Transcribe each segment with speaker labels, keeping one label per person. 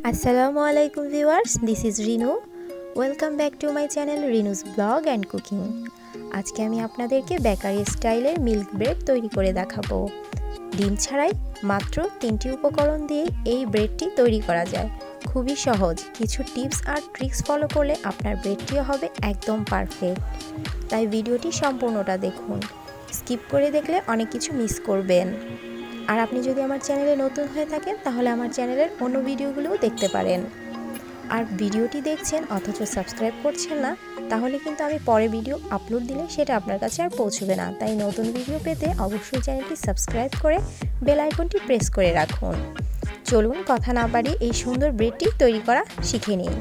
Speaker 1: আসসালামু আলাইকুম viewers, this is Rinu. Welcome back to my channel Rinu's blog and cooking. আজকে আমি আপনাদেরকে বেকারি স্টাইলের মিল্ক ব্রেড তৈরি করে দেখাবো। ডিম ছাড়াই মাত্র 3টি উপকরণ দিয়ে এই ব্রেডটি তৈরি করা যায়। খুবই সহজ, কিছু টিপস আর ট্রিক্স ফলো করলে আপনার ব্রেডটিও হবে একদম পারফেক্ট। তাই ভিডিওটি সম্পূর্ণটা দেখুন, স্কিপ করে দেখলে অনেক কিছু মিস করবেন। আর আপনি যদি আমার চ্যানেলে নতুন হয়ে থাকেন তাহলে আমার চ্যানেলের অন্য ভিডিওগুলোও দেখতে পারেন। আর ভিডিওটি দেখছেন অথচ সাবস্ক্রাইব করছেন না, তাহলে কিন্তু আমি পরে ভিডিও আপলোড দিলে সেটা আপনার কাছে আর পৌঁছবে না। তাই নতুন ভিডিও পেতে অবশ্যই চ্যানেলটি সাবস্ক্রাইব করে বেল আইকনটি প্রেস করে রাখুন। চলুন কথা না বাড়িয়ে এই সুন্দর ব্রেডটি তৈরি করা শিখে নিই।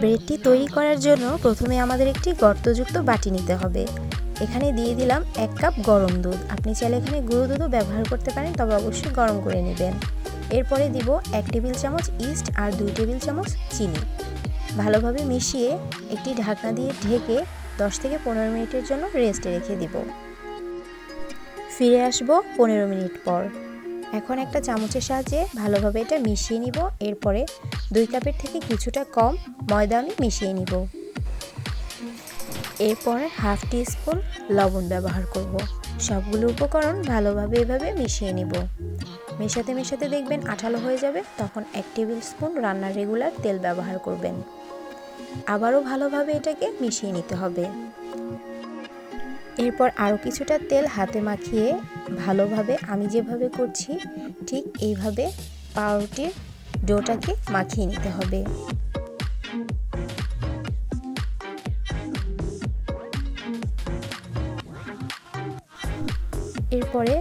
Speaker 1: ব্রেডটি তৈরি করার জন্য প্রথমে আমাদের একটি গর্তযুক্ত বাটি নিতে হবে। এখানে দিয়ে দিলাম 1 কাপ গরম দুধ। আপনি চাইলে এখানে গুঁড়ো দুধও ব্যবহার করতে পারেন, তবে অবশ্যই গরম করে নেবেন। এরপরে দিব 1 টেবিল চামচ ইস্ট আর 2 টেবিল চামচ চিনি। ভালোভাবে মিশিয়ে একটি ঢাকনা দিয়ে ঢেকে 10 থেকে 15 মিনিটের জন্য রেস্টে রেখে দিব। ফিরে আসবো 15 মিনিট পর। এখন একটা চামচের সাহায্যে ভালোভাবে এটা মিশিয়ে নিব। এরপরে 2 কাপের থেকে কিছুটা কম ময়দা আমি মিশিয়ে নিব। এরপরে হাফ টিস্পুন লবণ ব্যবহার করব। সবগুলো উপকরণ ভালোভাবে এভাবে মিশিয়ে নিব। মেশাতে মেশাতে দেখবেন আঠালো হয়ে যাবে, তখন 1 টেবিল স্পুন রান্নার রেগুলার তেল ব্যবহার করবেন। আবারও ভালোভাবে এটাকে মিশিয়ে নিতে হবে। এরপর আরও কিছুটা তেল হাতে মাখিয়ে ভালোভাবে আমি যেভাবে করছি ঠিক এইভাবে পাউরুটির ডোটাকে মাখিয়ে নিতে হবে। এরপরে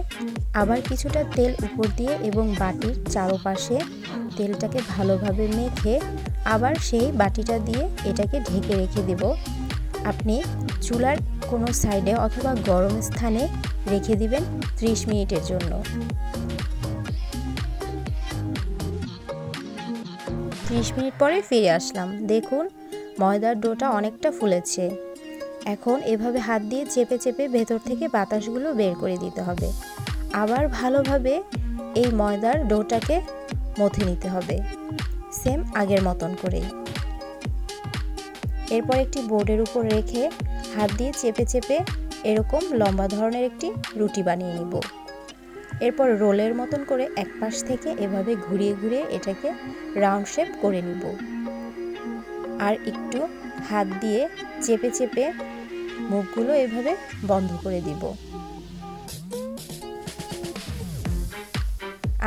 Speaker 1: আবার কিছুটা তেল উপর দিয়ে এবং বাটির চারপাশে তেলটাকে ভালোভাবে মেখে আবার সেই বাটিটা দিয়ে এটাকে ঢেকে রেখে দেব। আপনি চুলার কোনো সাইডে অথবা গরম স্থানে রেখে দিবেন 30 মিনিটের জন্য। 30 মিনিট পরে ফিরে আসলাম। দেখুন ময়দার ডোটা অনেকটা ফুলেছে। এখন এভাবে হাত দিয়ে চেপে চেপে ভেতর থেকে বাতাসগুলো বের করে দিতে হবে। আবার ভালোভাবে এই ময়দার ডোটাকে মথে নিতে হবে, সেম আগের মতন করেই। এরপর একটি বোর্ডের উপর রেখে হাত দিয়ে চেপে চেপে এরকম লম্বা ধরনের একটি রুটি বানিয়ে নিব। এরপর রোলের মতন করে এক পাশ থেকে এভাবে ঘুরিয়ে ঘুরিয়ে এটাকে রাউন্ড শেপ করে নিব। আর একটু হাত দিয়ে চেপে চেপে মুখগুলো এভাবে বন্ধ করে দিব।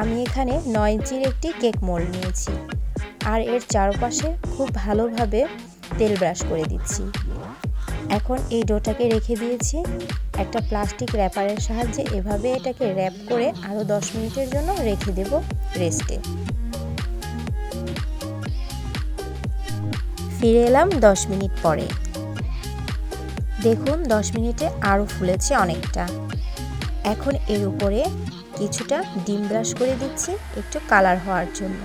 Speaker 1: আমি এখানে 9 ইঞ্চির একটি কেক মোল্ড নিয়েছি আর এর চারপাশে খুব ভালোভাবে তেল ব্রাশ করে দিচ্ছি। এখন এই ডোটাকে রেখে দিয়েছি একটা প্লাস্টিক র্যাপারের সাহায্যে। এভাবে এটাকে র্যাপ করে আরও 10 মিনিটের জন্য রেখে দেব রেস্টে। ফিরে এলাম 10 মিনিট পরে। দেখুন 10 মিনিটে আরও ফুলেছে অনেকটা। এখন এর উপরে কিছুটা ডিম ব্রাশ করে দিচ্ছি একটু কালার হওয়ার জন্য।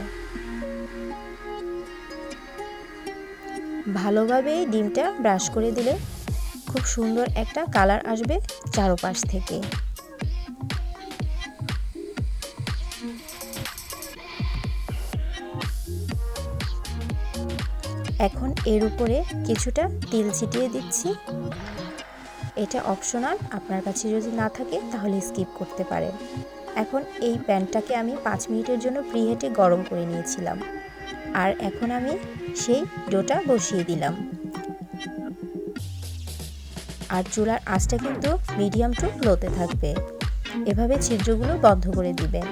Speaker 1: ভালোভাবে এই ডিমটা ব্রাশ করে দিলে খুব সুন্দর একটা কালার আসবে চারপাশ থেকে। এখন এর উপরে কিছুটা তিল ছিটিয়ে দিচ্ছি। এটা অপশনাল, আপনার কাছে যদি না থাকে তাহলে স্কিপ করতে পারেন। এখন এই প্যানটাকে আমি 5 মিনিটের জন্য প্রিহিটে গরম করে নিয়েছিলাম। আর এখন আমি সেই ডোটা বসিয়ে দিলাম। আর চুলার আঁচটা কিন্তু মিডিয়াম টু লোতে থাকবে। এভাবে ছিদ্রগুলো বন্ধ করে দিবেন।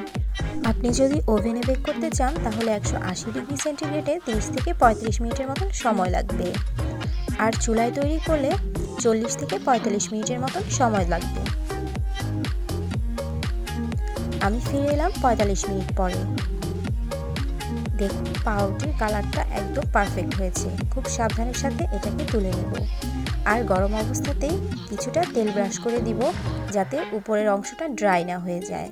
Speaker 1: আপনি যদি ওভেনে বেক করতে চান তাহলে 180 ডিগ্রি সেন্টিগ্রেডে 30 থেকে 35 মিনিটের মতন সময় লাগবে। আর চুলায় তৈরি করলে 40 থেকে 45 মিনিটের মতন সময় লাগবে। আমি ফিরে এলাম 45 মিনিট পরে। দেখুন পাউরুটির কালারটা একদম পারফেক্ট হয়েছে। খুব সাবধানের সাথে এটাকে তুলে নেব। আর গরম অবস্থাতেই কিছুটা তেল ব্রাশ করে দিব যাতে উপরের অংশটা ড্রাই না হয়ে যায়।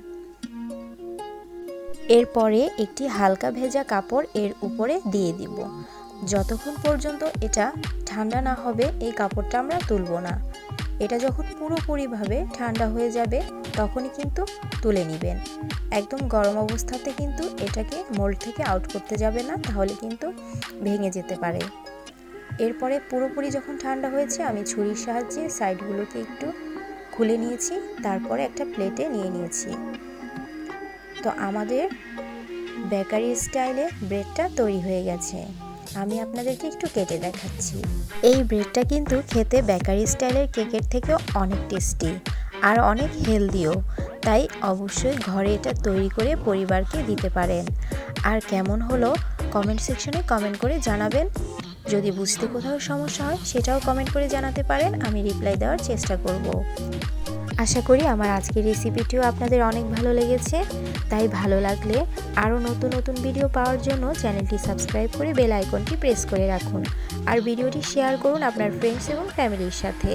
Speaker 1: এরপরে একটি হালকা ভেজা কাপড় এর উপরে দিয়ে দিব। যতক্ষণ পর্যন্ত এটা ঠান্ডা না হবে এই কাপড়টা আমরা তুলব না। এটা যখন পুরোপুরিভাবে ঠান্ডা হয়ে যাবে তখনই কিন্তু তুলে নেবেন। একদম গরম অবস্থাতে কিন্তু এটাকে মোল্ড থেকে আউট করতে যাবে না, তাহলে কিন্তু ভেঙে যেতে পারে। এরপরে পুরোপুরি যখন ঠান্ডা হয়েছে আমি ছুরির সাহায্যে সাইডগুলোকে একটু খুলে নিয়েছি, তারপরে একটা প্লেটে নিয়ে নিয়েছি। তো আমাদের বেকারি স্টাইলে ব্রেডটা তৈরি হয়ে গেছে। আমি আপনাদেরকে একটু কেটে দেখাচ্ছি। এই ব্রেডটা কিন্তু খেতে বেকারি স্টাইলের কেকের থেকেও অনেক টেস্টি আর অনেক হেলদিও, তাই অবশ্যই ঘরে এটা তৈরি করে পরিবারকে দিতে পারেন। আর কেমন হলো কমেন্ট সেকশনে কমেন্ট করে জানাবেন। যদি বুঝতে কোথাও সমস্যা হয় সেটাও কমেন্ট করে জানাতে পারেন, আমি রিপ্লাই দেওয়ার চেষ্টা করব। আশা করি আমার আজকের রেসিপিটিও আপনাদের অনেক ভালো লেগেছে। তাই ভালো লাগলে আরও নতুন নতুন ভিডিও পাওয়ার জন্য চ্যানেলটি সাবস্ক্রাইব করে বেল আইকনটি প্রেস করে রাখুন। আর ভিডিওটি শেয়ার করুন আপনার ফ্রেন্ডস এবং ফ্যামিলির সাথে।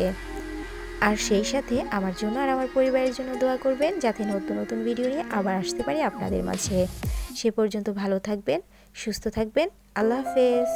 Speaker 1: আর সেই সাথে আমার জন্য আর আমার পরিবারের জন্য দোয়া করবেন, যাতে নতুন নতুন ভিডিও নিয়ে আবার আসতে পারি আপনাদের মাঝে। সে পর্যন্ত ভালো থাকবেন, সুস্থ থাকবেন। আল্লাহ হাফেজ।